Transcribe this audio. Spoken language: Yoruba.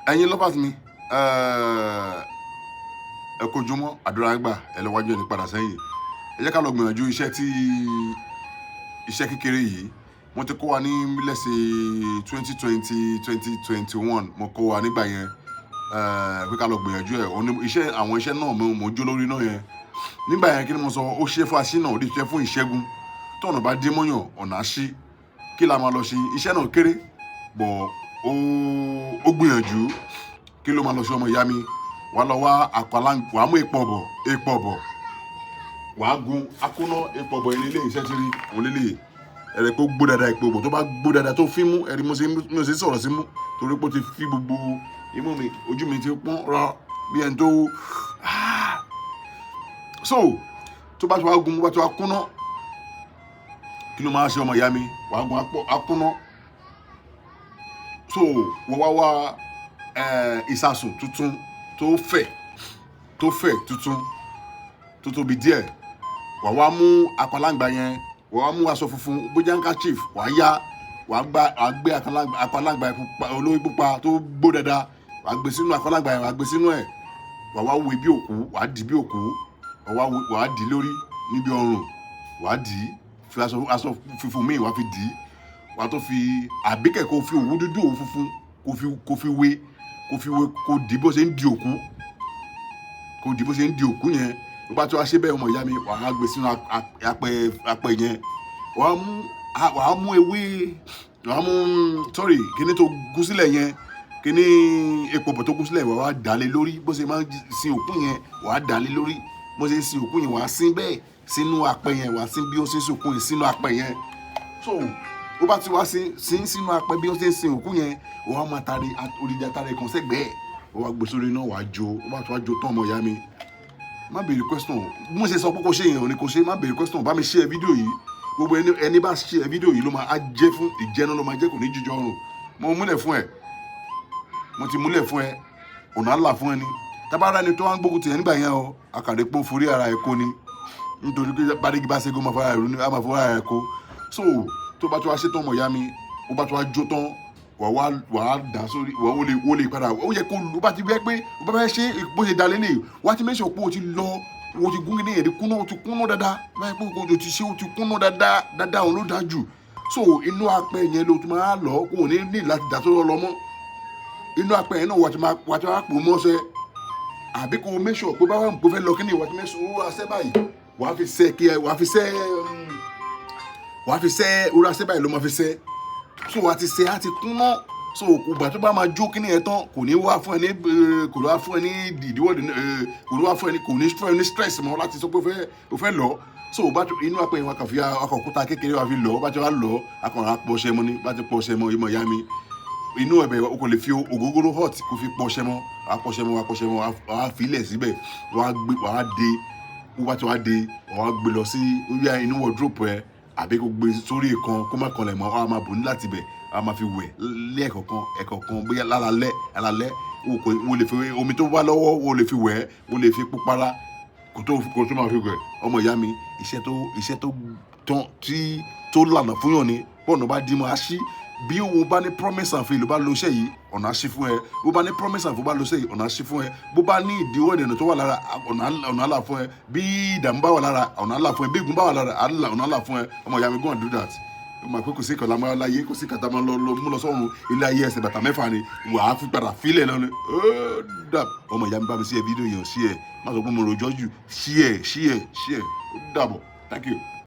ẹ̀yin lovers mi ẹ kojúmọ́ àdúrà gbà ẹ lọ wájú ẹni padà sẹ́yìn ẹ jẹ́ ká lọ gbìyànjú iṣẹ́ kékeré yìí mo ti kó wa ní lẹ́sẹ̀ 2020 2021 mo kó wa nígbà yẹn pé ká lọ gbìyànjú ẹ̀ àwọn iṣẹ́ náà mo jó lórí náà yẹn nígbà yẹn kí ni mo sọ ó ṣe fún aṣínà ó ṣe fún ìṣẹ́gun tọ̀nà bá dé mọ́yàn ọ̀nà àṣì kí la máa lọ ṣe iṣẹ́ náà kéré bọ̀ ó gbìyànjú kí ló máa lọ ṣe ọmọ ìyá mi wàá lọ wá wàá mú epo ọ̀bọ̀ wàá gun akúná epo ọ̀bọ̀ ilé iṣẹ́ tí rí òun lélẹ̀ ẹ̀rẹ̀ pé ó gbó dáadáa epo ọ̀bọ̀ tó bá gbó dáadáa tó fi mú ẹ̀rí mo ṣe sọ̀rọ̀ sí mú torí pé ó ti fi gbogbo imú mi ojú mi ti pọ́n rọ bí ẹni tó so tó bá ti wá gun bá ti wá kúná kí ló máa ṣe ọmọ ìyá mi wàá gun akúná so wọ́n wá ìsasùn tuntun tó fẹ̀ tuntun tó tóbi díẹ̀ wàá wá mú apalangba yẹn wàá wá mú aṣọ funfun bójá handkerchief wàá gbé apalangba olórí pupa tó gbó dáadáa wàá gbé sínú apalangba yẹn wàá gbé sínú ẹ̀ wàá wá wé bí òkú wàá dì bí òkú wàá dì lórí níbi ọrùn wàá dì fi aṣọ funfun míì wàá fi dì wàá tó fi àbíkẹ́ kó fi òwú dúdú òwú funfun kó fi wé kó dì bó ṣe ń di òkú yẹn tó bá tó wá ṣe bẹ́ẹ̀ ọmọ ìyá mi wàá gbé sínú apẹ yẹn wàá mú ewé kíní tó gún sílẹ̀ yẹn kíní epo bọ̀ tó gún sílẹ̀ wàá dà lé lórí bó ṣe máa ń sin òkú yẹn wàá dà lé lórí bó ṣe ń sin òkú yẹn wàá sin bẹ́ẹ̀ sínú apẹ yẹn wàá sin bí ó ṣe ń sin òkú yẹn sínú apẹ yẹn so ó bá ti wá sin sínú apẹ bí ó ṣe ń sin òkú yẹn wàá máa tari odidi atare kan sẹ́gbẹ̀ẹ́ wàá gbé sórí náà wàá jó ó bá ti wá jó tán ọmọ ìyá mi má béèrè question bí mo ṣe sọ pé kò ṣe èèyàn ni kò ṣe má béèrè question bá mi share fídíò yìí gbogbo ẹni bá share fídíò yìí ló máa jẹ́ fún ìjẹun ló máa jẹ́ kò ní jíjọ ọrùn mo ti múlẹ̀ fún ẹ ọ̀nà àlà fún ẹni tábàárà ni tó wá ń gbógun tì ẹ́ nígbà yẹn o àkàdé pé ó forí ara ẹ̀ kó ni nítorí pé bàdégi bá ṣe kó máa fara ẹ̀ kó so tó bá tó wá ṣe tán ọmọ ìyá mi ó bá tó wá jó tán wàá dà sórí wọ́n lè padà ó yẹ kó lù bá ti bẹ́ẹ̀ pé ó bá fẹ́ ṣe bó ṣe dalẹ̀ lè wá ti mẹ́sàn pé o ti lọ o ti gún ní ẹ̀rí kúnná o ti kúnná dáadáa báyìí pé o ti ṣe o ti kúnná dáadáa òun ló dáa jù so inú apẹ yẹn ló tún máa lọ kó o ní láti dà tó lọ mọ́ inú apẹ yẹn náà wà ti wá pò mọ́ṣẹ́ àbí kó o mẹ́sàn pé báwa kò fẹ́ lọ kí ni wà ti mẹ́sàn ó wá ṣẹ́ báyìí wàá fi ṣẹ́ orí aṣẹ́ báyìí ló máa fi ṣẹ́ so wàá ti ṣe á ti kúnná so ògbà tó bá máa jó kíní yẹn tán kò ní wá fún ẹ ní ìdíwọ́ kò ní fún ẹ ní stress mọ́ láti sọ pé o fẹ́ lọ so inú apẹ yẹn wà kàn fi akọ̀kúta kékeré wà fi lọ bá ti wá lọ akọ̀rọ̀ apọ̀ṣẹ mọ́ ni bá ti pọ̀ṣẹ mọ́ ìmọ̀ ìyá mi inú ẹ̀bẹ̀ o kò lè fi ògógóró hot kó fi pọ̀ṣẹ mọ́ wàá fi ilẹ̀ síbẹ̀ wàá dé ó bá ti wá dé wàá gbé lọ sí orí inú wardrobe ẹ àbí kò gbé sórí ìkan kó má kanlẹ̀ mọ́ ọ máa bò ní láti bẹ̀ a máa fi wẹ̀ ẹ̀kọ̀kan bóyá lálálẹ́ wo lè fi omi tó wá lọ́wọ́ wo lè fi wẹ̀ wo lè fi púpara kò tó máa fi wẹ̀ ọmọ ìyá mi iṣẹ́ tó lànà fún yàn ni bọ́ọ̀nù bá dí mọ́ a ṣí bí o bá ní promise and fail ló bá lo iṣẹ́ yìí ọ̀nà àṣì fún ẹ bó bá ní promise and fail bó bá lo iṣẹ́ yìí ọ̀nà àṣì fún ẹ bó bá ní ìdíwọ́ ìdènà tó wà lára ọ̀nà àlà fún ẹ bí ìdààmú bá wà lára ọ̀nà àlà fún ẹ bí ìgún bá wà lára ọ̀nà àlà fún ẹ ọmọ ìyá mi go and do that ó máa pé kò sí ìkànnì àmọ́ láyé kò sí ìkànnì àmọ́ mú lọ sọ́run ilé ayé ẹsẹ̀ bàtà mẹ́fà ni wàá fi padà fílẹ̀ lọ́nà ọmọ ìyá mi bá mi sí ẹ fídíò yẹn sí ẹ má sọ pé mo rojọ́ jù sí ẹ ó dàbọ̀ thank you.